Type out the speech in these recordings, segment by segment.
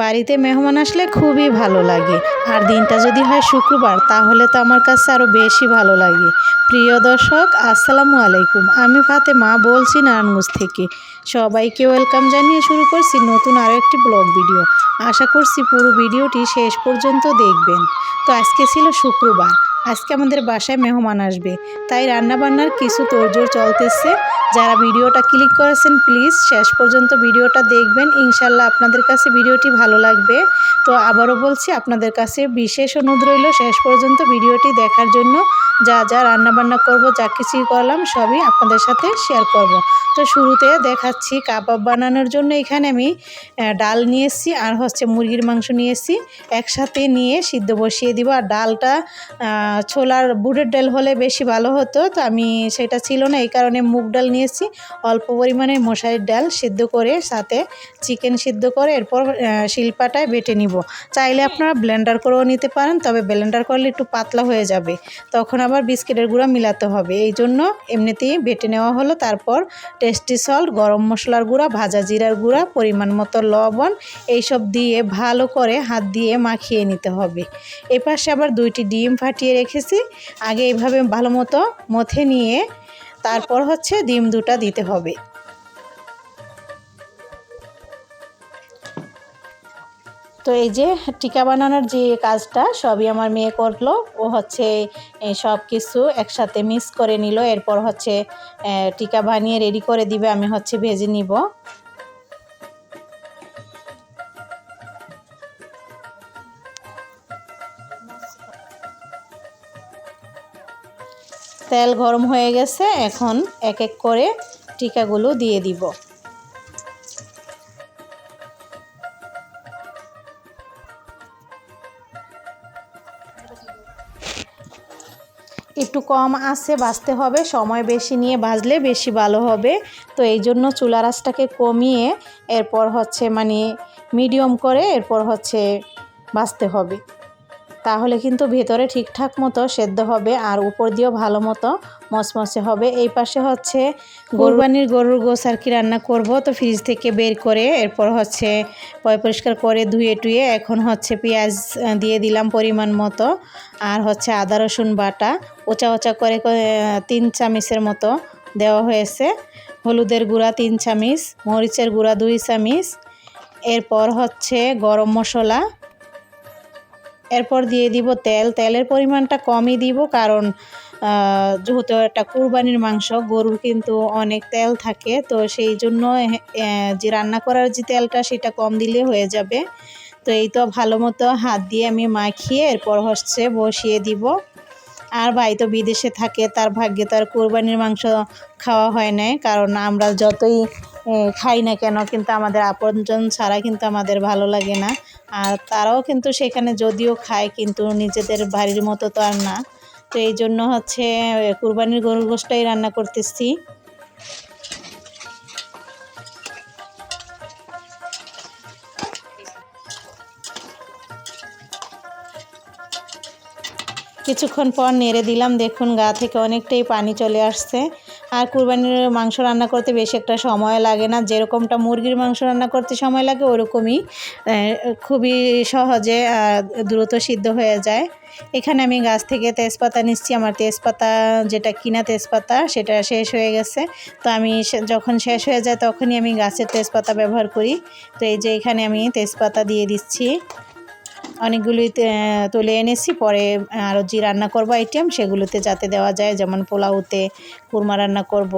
বাড়িতে মেহমান আসলে খুবই ভালো লাগে। আর দিনটা যদি হয় শুক্রবার তাহলে তো আমার কাছে আরও বেশি ভালো লাগে। প্রিয় দর্শক, আসসালামু আলাইকুম। আমি ফাতেমা বলছি নারায়ণগঞ্জ থেকে। সবাইকে ওয়েলকাম জানিয়ে শুরু করছি নতুন আরও একটি ব্লগ ভিডিও। আশা করছি পুরো ভিডিওটি শেষ পর্যন্ত দেখবেন। তো আজকে ছিল শুক্রবার। আজকে আমাদের বাসায় মেহমান আসবে, তাই রান্নাবান্নার কিছু তোড়জোড় চলতেছে। যারা ভিডিওটা ক্লিক করেছেন প্লিজ শেষ পর্যন্ত ভিডিওটা দেখবেন, ইনশাল্লাহ আপনাদের কাছে ভিডিওটি ভালো লাগবে। তো আবারও বলছি, আপনাদের কাছে বিশেষ অনুরোধ রইল শেষ পর্যন্ত ভিডিওটি দেখার জন্য। যা যা রান্নাবান্না করব, যা কিছুই করলাম সবই আপনাদের সাথে শেয়ার করব। তো শুরুতে দেখাচ্ছি কাবাব বানানোর জন্য এখানে আমি ডাল নিয়েছি আর মুরগির মাংস নিয়েছি, একসাথে নিয়ে সিদ্ধ বসিয়ে দিব। আর ডালটা ছোলার বুটের ডাল হলে বেশি ভালো হতো, তো আমি সেটা ছিল না, এই কারণে মুগ ডাল নিয়েছি। অল্প পরিমাণে মশারির ডাল সিদ্ধ করে সাথে চিকেন সিদ্ধ করে এরপর শিলপাটায় বেটে নিব। চাইলে আপনারা ব্লেন্ডার করেও নিতে পারেন, তবে ব্লেন্ডার করলে একটু পাতলা হয়ে যাবে, তখন আবার বিস্কিটের গুঁড়া মিলাতে হবে। এই জন্য এমনিতেই বেটে নেওয়া হলো। তারপর টেস্টি সল্ট, গরম মশলার গুঁড়া, ভাজা জিরার গুঁড়া, পরিমাণ মতো লবণ এইসব দিয়ে ভালো করে হাত দিয়ে মাখিয়ে নিতে হবে। এই পাশে আবার 2টি ডিম ফাটিয়ে রেখেছি, আগে এইভাবে ভালো মতো মথে নিয়ে তারপর ডিম 2টা দিতে হবে। তো এই যে টিকা বানানোর যে কাজটা সবই আমার মেয়ে করলো। ও সব কিছু একসাথে মিক্স করে নিল, এরপর টিকা বানিয়ে রেডি করে দিবে, আমি ভেজে নিব। তেল গরম হয়ে গেছে, এখন এক এক করে টিকাগুলো দিয়ে দিব। একটু কম আঁচে ভাজতে হবে, সময় বেশি নিয়ে ভাজলে বেশি ভালো হবে। তো এই জন্য চুলার আঁচটাকে কমিয়ে এরপর মিডিয়াম করে এরপর ভাজতে হবে, তাহলে কিন্তু ভেতরে ঠিকঠাক মতো সেদ্ধ হবে আর উপর দিয়েও ভালো মতো মচমচে হবে। এই পাশে কোরবানির গরুর গোশ আর কি রান্না করব। তো ফ্রিজ থেকে বের করে এরপর পরিষ্কার করে ধুয়ে টুয়ে এখন পেঁয়াজ দিয়ে দিলাম পরিমাণ মতো, আর আদা রসুন বাটা ওচা ওচা করে 3 চামচের মতো দেওয়া হয়েছে। হলুদের গুঁড়া 3 চামচ, মরিচের গুঁড়া 2 চামচ, এরপর গরম মশলা, এরপর দিয়ে দিব তেল। তেলের পরিমাণটা কমই দিব, কারণ যেহেতু এটা কুরবানির মাংস, গরুর কিন্তু অনেক তেল থাকে, তো সেই জন্য যে রান্না করার যে তেলটা সেটা কম দিলে হয়ে যাবে। তো এই তো ভালো মতো হাত দিয়ে আমি মাখিয়ে এরপর বসিয়ে দিব। আর ভাই তো বিদেশে থাকে, তার ভাগ্যে তো আর কুরবানির মাংস খাওয়া হয় না, কারণ আমরা যতই খাই না কেন কিন্তু আমাদের আপনজন ছাড়া কিন্তু আমাদের ভালো লাগে না। আর তারাও কিন্তু সেখানে যদিও খায় কিন্তু নিজেদের বাড়ির মতো তো আর না। তো এই জন্য কুরবানির গরুর গোশটাই রান্না করতেছি। কিছুক্ষণ পর নেড়ে দিলাম, দেখুন গা থেকে অনেকটাই পানি চলে আসছে। আর কুরবানির মাংস রান্না করতে বেশি একটা সময় লাগে না, যেরকমটা মুরগির মাংস রান্না করতে সময় লাগে ওরকমই খুবই সহজে দ্রুত সিদ্ধ হয়ে যায়। এখানে আমি গাছ থেকে তেজপাতা নিচ্ছি। আমার তেজপাতা যেটা কিনা তেজপাতা সেটা শেষ হয়ে গেছে, তো আমি যখন শেষ হয়ে যায় তখনই আমি গাছের তেজপাতা ব্যবহার করি। তো এই যে এখানে আমি তেজপাতা দিয়ে দিচ্ছি, অনেকগুলোই তুলে এনেছি, পরে আরও যে রান্না করব আইটেম সেগুলোতে যাতে দেওয়া যায়, যেমন পোলাওতে, কুরমা রান্না করব।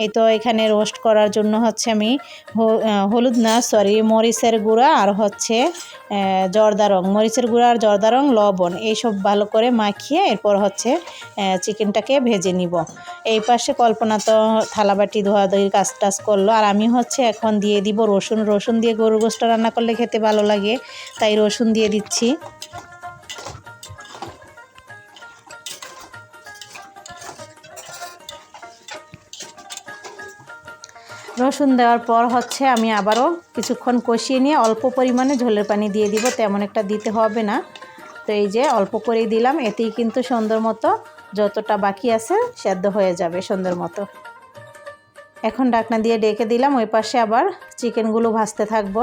এই তো এখানে রোস্ট করার জন্য আমি হলুদ না সরি মরিচের গুঁড়া আর জর্দা রং, মরিচের গুঁড়া আর জর্দা রং, লবণ এইসব ভালো করে মাখিয়ে এরপর চিকেনটাকে ভেজে নিব। এই পাশে কল্পনা তো থালাবাটি ধোয়াধুয়ির কাজ টাজ করলো, আর আমি এখন দিয়ে দিব রসুন। রসুন দিয়ে গরুর গোশটা রান্না করলে খেতে ভালো লাগে, তাই রসুন দিয়ে দিচ্ছি। রসুন দেওয়ার পর আমি আবারও কিছুক্ষণ কষিয়ে নিয়ে অল্প পরিমাণে ঝোলের পানি দিয়ে দিব, তেমন একটা দিতে হবে না। তো এই যে অল্প করেই দিলাম, এতেই কিন্তু সুন্দর মতো যতটা বাকি আছে সেদ্ধ হয়ে যাবে সুন্দর মতো। এখন ঢাকনা দিয়ে ডেকে দিলাম, ওই পাশে আবার চিকেনগুলো ভাজতে থাকবো।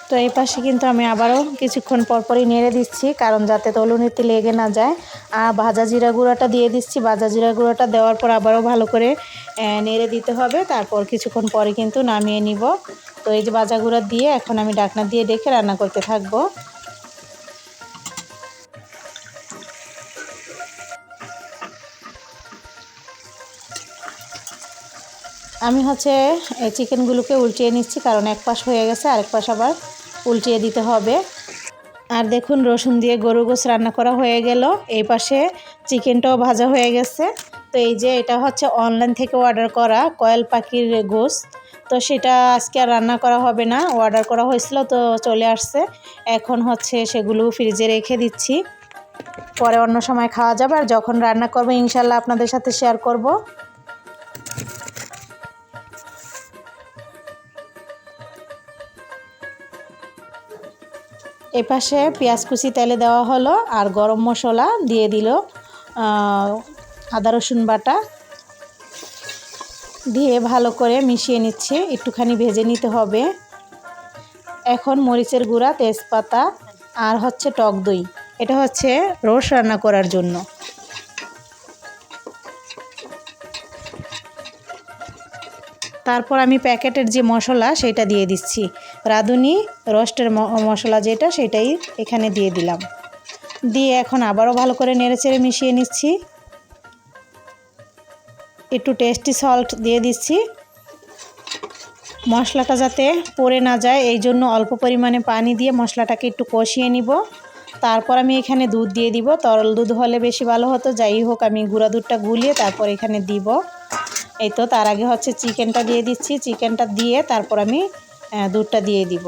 তো এই পাশে কিন্তু আমি আবারও কিছুক্ষণ পরপরই নেড়ে দিচ্ছি, কারণ যাতে তলুনিতে লেগে না যায়। আর ভাজা জিরা গুঁড়োটা দিয়ে দিচ্ছি। ভাজা জিরা গুঁড়োটা দেওয়ার পর আবারও ভালো করে নেড়ে দিতে হবে। তারপর কিছুক্ষণ পরে কিন্তু নামিয়ে নিব। তো এই যে ভাজা গুঁড়া দিয়ে এখন আমি ঢাকনা দিয়ে ঢেকে রান্না করতে থাকবো। আমি হচ্ছে এই চিকেনগুলোকে উল্টিয়ে নিচ্ছি, কারণ এক পাশ হয়ে গেছে, আরেক পাশ আবার উল্টিয়ে দিতে হবে। আর দেখুন রসুন দিয়ে গরুর গোশত রান্না করা হয়ে গেল। এই পাশে চিকেনটাও ভাজা হয়ে গেছে। তো এই যে এটা হচ্ছে অনলাইন থেকে অর্ডার করা কোয়েল পাখির গোশত। তো সেটা আজকে আর রান্না করা হবে না, অর্ডার করা হয়েছিল তো চলে আসছে। এখন হচ্ছে সেগুলো ফ্রিজে রেখে দিচ্ছি, পরে অন্য সময় খাওয়া যাবে। আর যখন রান্না করবো ইনশাল্লাহ আপনাদের সাথে শেয়ার করব। এপাশে পেঁয়াজ কুচি তেলে দেওয়া হলো, আর গরম মশলা দিয়ে দিল, আদা রসুন বাটা দিয়ে ভালো করে মিশিয়ে নিচ্ছে, একটুখানি ভেজে নিতে হবে। এখন মরিচের গুঁড়া, তেজপাতা আর হচ্ছে টক দই, এটা হচ্ছে রোস্ট রান্না করার জন্য। তারপর আমি প্যাকেটের যে মশলা সেটা দিয়ে দিচ্ছি, রাঁধুনি রোস্টের মশলা যেটা, সেটাই এখানে দিয়ে দিলাম। দিয়ে এখন আবারও ভালো করে নেড়েচেড়ে মিশিয়ে নিচ্ছি। একটু টেস্টি সল্ট দিয়ে দিচ্ছি, মশলাটা যাতে পড়ে না যায় এই জন্য অল্প পরিমাণে পানি দিয়ে মশলাটাকে একটু কষিয়ে নিব। তারপর আমি এখানে দুধ দিয়ে দিব, তরল দুধ হলে বেশি ভালো হতো। যাই হোক আমি গুঁড়া দুধটা গুলিয়ে তারপর এখানে দিব। এই তো তার আগে হচ্ছে চিকেনটা দিয়ে দিচ্ছি, চিকেনটা দিয়ে তারপর আমি দুধটা দিয়ে দিব।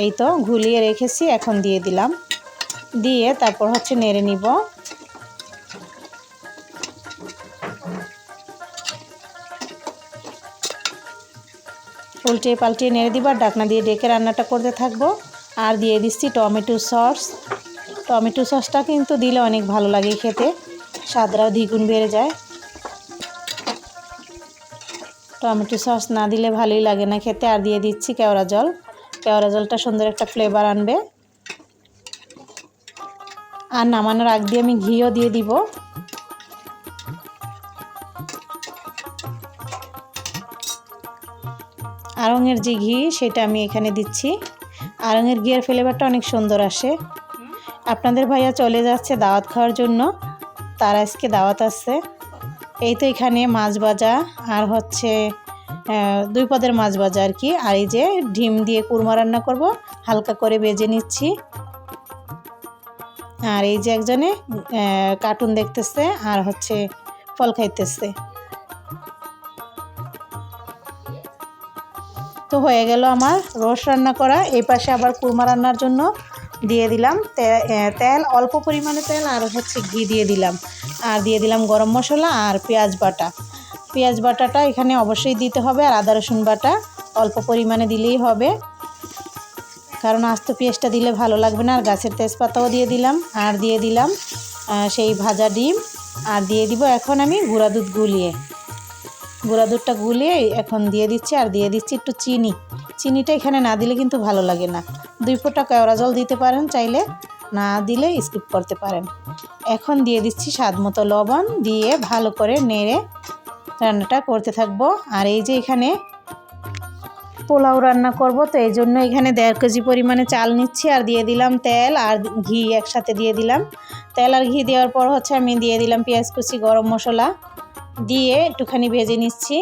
এই তো ঘুলিয়ে রেখেছি, এখন দিয়ে দিলাম। দিয়ে তারপর হচ্ছে নেড়ে নিব। উল্টে পাল্টিয়ে নেড়ে দিব, আর ঢাকনা দিয়ে ডেকে রান্নাটা করতে থাকবো। আর দিয়ে দিচ্ছি টমেটো সস। টমেটো সসটা কিন্তু দিলে অনেক ভালো লাগে খেতে, স্বাদটাও দ্বিগুণ বেড়ে যায়। টমেটো সস না দিলে ভালোই লাগে না খেতে। আর দিয়ে দিচ্ছি কেওড়া জল, কেওড়া জলটা সুন্দর একটা ফ্লেভার আনবে। আর নামানোর আগ দিয়ে আমি ঘিও দিয়ে দিব। আড়ঙের যে ঘি সেটা আমি এখানে দিচ্ছি। আড়ঙের ঘিয়ের ফ্লেভারটা অনেক সুন্দর আসে। আপনাদের ভাইয়া চলে যাচ্ছে দাওয়াত খাওয়ার জন্য, তার আজকে দাওয়াত আছে। এই তো এখানে মাছ ভাজা আর হচ্ছে 2 পদের মাছ ভাজা আর কি। আর এই যে ডিম দিয়ে কুরমা রান্না করব, হালকা করে ভেজে নিচ্ছি। আর এই যে একজনে কার্টুন দেখতেছে আর হচ্ছে ফল খাইতেছে। তো হয়ে গেল আমার রোস্ট রান্না করা। এই পাশে আবার কুরমা রান্নার জন্য দিয়ে দিলাম তেল, অল্প পরিমাণে তেল, আর হচ্ছে ঘি দিয়ে দিলাম। আর দিয়ে দিলাম গরম মশলা আর পেঁয়াজ বাটা। পেঁয়াজ বাটাটা এখানে অবশ্যই দিতে হবে, আর আদা রসুন বাটা অল্প পরিমাণে দিলেই হবে, কারণ আস্ত পেঁয়াজটা দিলে ভালো লাগবে না। আর গাছের তেজপাতাও দিয়ে দিলাম, আর দিয়ে দিলাম সেই ভাজা ডিম, আর দিয়ে দিব এখন আমি গুঁড়া দুধ গুলিয়ে। গুঁড়া দুধটা গুলিয়ে এখন দিয়ে দিচ্ছি, আর দিয়ে দিচ্ছি একটু চিনি। চিনিটা এখানে না দিলে কিন্তু ভালো লাগে না। 2 ফোঁটা কেওড়া জল দিতে পারেন, চাইলে না দিলে স্কিপ করতে পারেন। এখন দিয়ে দিচ্ছি স্বাদ মতো লবণ, দিয়ে ভালো করে নেড়ে রান্নাটা করতে থাকবো। আর এই যে এখানে পোলাও রান্না করব, তো এই জন্য এখানে 1.5 কেজি পরিমাণে চাল নিচ্ছি। আর দিয়ে দিলাম তেল আর ঘি একসাথে দিয়ে দিলাম। তেল আর ঘি দেওয়ার পর হচ্ছে আমি দিয়ে দিলাম পেঁয়াজ কুচি, গরম মশলা দিয়ে একটুখানি ভেজে নিচ্ছি।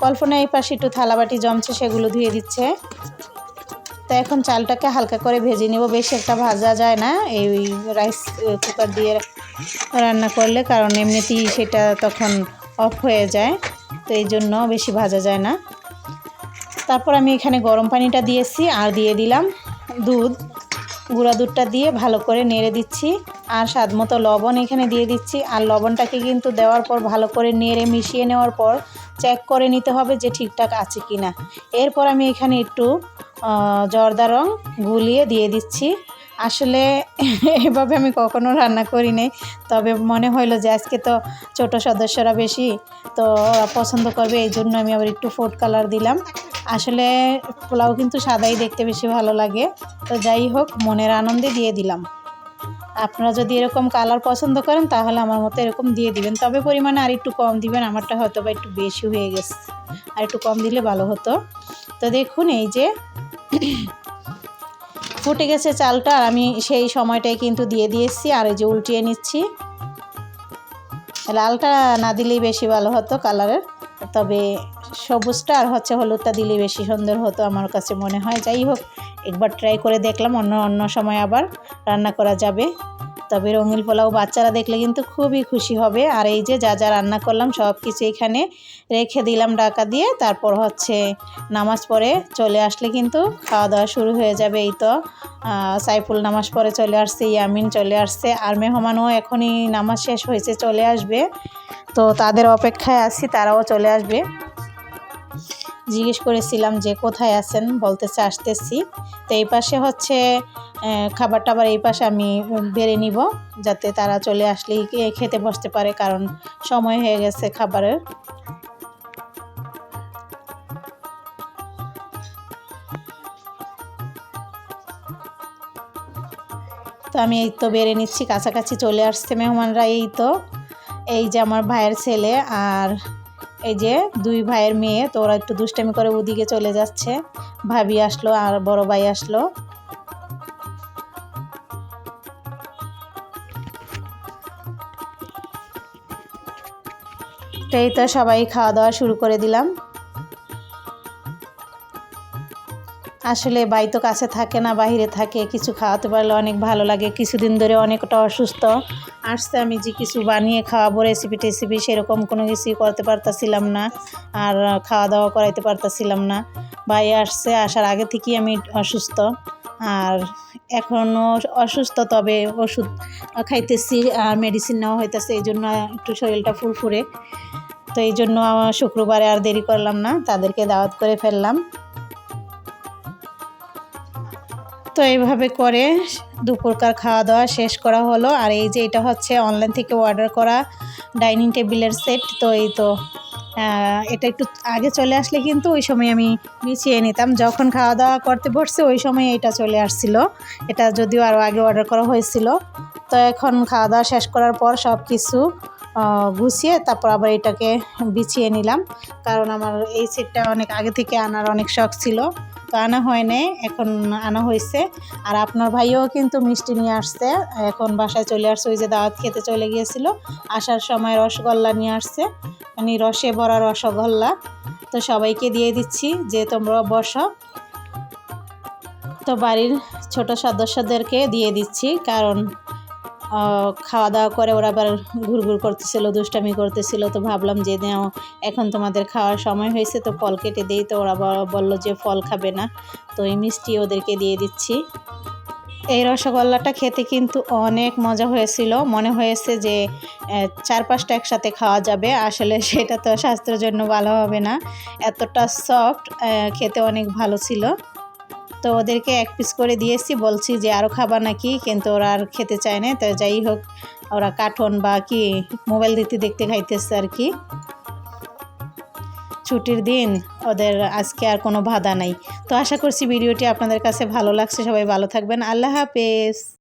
কল্পনা এই পাশে একটু থালাবাটি জমছে, সেগুলো ধুয়ে দিচ্ছে। তো এখন চালটাকে হালকা করে ভেজে নেব, বেশি একটা ভাজা যায় না এই রাইস কুকার দিয়ে রান্না করলে, কারণ এমনিতেই সেটা তখন অফ হয়ে যায়, তো এই জন্য বেশি ভাজা যায় না। তারপর আমি এখানে গরম পানিটা দিয়েছি, আর দিয়ে দিলাম দুধ। গুঁড়া দুধটা দিয়ে ভালো করে নেড়ে দিচ্ছি, আর স্বাদ মতো লবণ এখানে দিয়ে দিচ্ছি। আর লবণটাকে কিন্তু দেওয়ার পর ভালো করে নেড়ে মিশিয়ে নেওয়ার পর চেক করে নিতে হবে যে ঠিকঠাক আছে কি না। এরপর আমি এখানে একটু জর্দা রং গুলিয়ে দিয়ে দিচ্ছি। আসলে এভাবে আমি কখনো রান্না করি নাই, তবে মনে হইলো যে আজকে তো ছোট সদস্যরা বেশি, তো ওরা পছন্দ করবে, এই জন্য আমি আবার একটু ফুড কালার দিলাম। আসলে পোলাও কিন্তু সাদাই দেখতে বেশি ভালো লাগে, তো যাই হোক মনের আনন্দে দিয়ে দিলাম। আপনারা যদি এরকম কালার পছন্দ করেন তাহলে আমার মতো এরকম দিয়ে দিবেন, তবে পরিমাণে আর একটু কম দিবেন, আমারটা হয়তো বা একটু বেশি হয়ে গেছে, আর একটু কম দিলে ভালো হতো। তো দেখুন এই যে ফুটে গেছে চালটা, আর আমি সেই সময়টাই কিন্তু দিয়ে দিয়েছি, আর এই যে উল্টিয়ে নিচ্ছি। লালটা না দিলেই বেশি ভালো হতো কালারের, তবে সবুজটা আর হলুদটা দিলেই বেশি সুন্দর হতো আমার কাছে মনে হয়। যাই হোক একবার ট্রাই করে দেখলাম, অন্য সময় আবার রান্না করা যাবে। তবে রঙিন পোলাও বাচ্চারা দেখলে কিন্তু খুবই খুশি হবে। আর এই যে যা রান্না করলাম সব কিছু এখানে রেখে দিলাম ঢাকা দিয়ে, তারপর নামাজ পড়ে চলে আসলে কিন্তু খাওয়া দাওয়া শুরু হয়ে যাবে। এই তো সাইফুল নামাজ পড়ে চলে আসছে, ইয়ামিন চলে আসছে, আর মেহমানও এখনই নামাজ শেষ হয়েছে চলে আসবে, তো তাদের অপেক্ষায় আছি, তারাও চলে আসবে। জিজ্ঞেস করেছিলাম যে কোথায় আছেন, বলতেছে আসতেছি। তো এই পাশে খাবার টাবার এই পাশে আমি বেড়ে নিব, যাতে তারা চলে আসলেই খেতে বসতে পারে, কারণ সময় হয়ে গেছে খাবারের। তো আমি এই তো বেড়ে নিচ্ছি, কাছাকাছি চলে আসছে মেহমানরা। এই যে আমার ভাইয়ের ছেলে আর এই যে দুই ভাইয়ের মেয়ে, তো ওরা একটু দুষ্টামি করে ওদিকে চলে যাচ্ছে। ভাবি আসলো আর বড় ভাই আসলো। তো এই তো সবাই খাওয়া দাওয়া শুরু করে দিলাম। আসলে ভাই তো কাছে থাকে না, বাইরে থাকে, কিছু খাওয়াতে পারলে অনেক ভালো লাগে। কিছুদিন ধরে অনেকটা অসুস্থ আসছে, আমি যে কিছু বানিয়ে খাওয়াবো রেসিপি সেরকম কোনো কিছুই করতে পারতাছিলাম না, আর খাওয়া দাওয়া করাইতে পারতাছিলাম না। ভাই আসছে, আসার আগে থেকেই আমি অসুস্থ, আর এখনও অসুস্থ, তবে ওষুধ খাইতেছি আর মেডিসিন নেওয়া হইতেছে, এই জন্য একটু শরীরটা ফুরফুরে। তো এই জন্য শুক্রবারে আর দেরি করলাম না, তাদেরকে দাওয়াত করে ফেললাম। তো এইভাবে করে দুপুরকার খাওয়া দাওয়া শেষ করা হলো। আর এই যে এটা অনলাইন থেকে অর্ডার করা ডাইনিং টেবিলের সেট। তো এই তো এটা একটু আগে চলে আসলে কিন্তু ওই সময় আমি বিছিয়ে নিতাম, যখন খাওয়া দাওয়া করতে বসছে ওই সময় এটা চলে আসছিল। এটা যদিও আরও আগে অর্ডার করা হয়েছিল। তো এখন খাওয়া দাওয়া শেষ করার পর সব কিছু গুছিয়ে তারপর আবার এটাকে বিছিয়ে নিলাম, কারণ আমার এই সেটটা অনেক আগে থেকে আনার অনেক শখ ছিল, তো আনা হয় নাই, এখন আনা হয়েছে। আর আপনার ভাইও কিন্তু মিষ্টি নিয়ে আসছে, এখন বাসায় চলে আসছে, ওই যে দাওয়াত খেতে চলে গিয়েছিল, আসার সময় রসগোল্লা নিয়ে আসছে, মানে রসে ভরা রসগোল্লা। তো সবাইকে দিয়ে দিচ্ছি যে তোমরা বসো। তো বাড়ির ছোট সদস্যদেরকে দিয়ে দিচ্ছি, কারণ খাওয়া দাওয়া করে ওরা আবার ঘুরঘুর করতেছিল, দুষ্টামি করতেছিল। তো ভাবলাম যে এখন তোমাদের খাওয়ার সময় হয়েছে, তো ফল কেটে দিই। তো ওরা বললো যে ফল খাবে না, তো এই মিষ্টি ওদেরকে দিয়ে দিচ্ছি। এই রসগোল্লাটা খেতে কিন্তু অনেক মজা হয়েছিল, মনে হয়েছে যে 4-5টা একসাথে খাওয়া যাবে, আসলে সেটা তো স্বাস্থ্যের জন্য ভালো হবে না। এতটা সফট, খেতে অনেক ভালো ছিল। তো ওদেরকে এক পিস করে দিয়েছি, বলছি যে আরও খাবার নাকি, কিন্তু ওরা আর খেতে চায় না। তো যাই হোক, ওরা কার্টুন বা কি মোবাইল দেখতে খাইতেছে আর কি। ছুটির দিন, ওদের আজকে আর কোনো বাধা নাই। তো আশা করছি ভিডিওটি আপনাদের কাছে ভালো লাগছে। সবাই ভালো থাকবেন। আল্লাহ হাফেজ।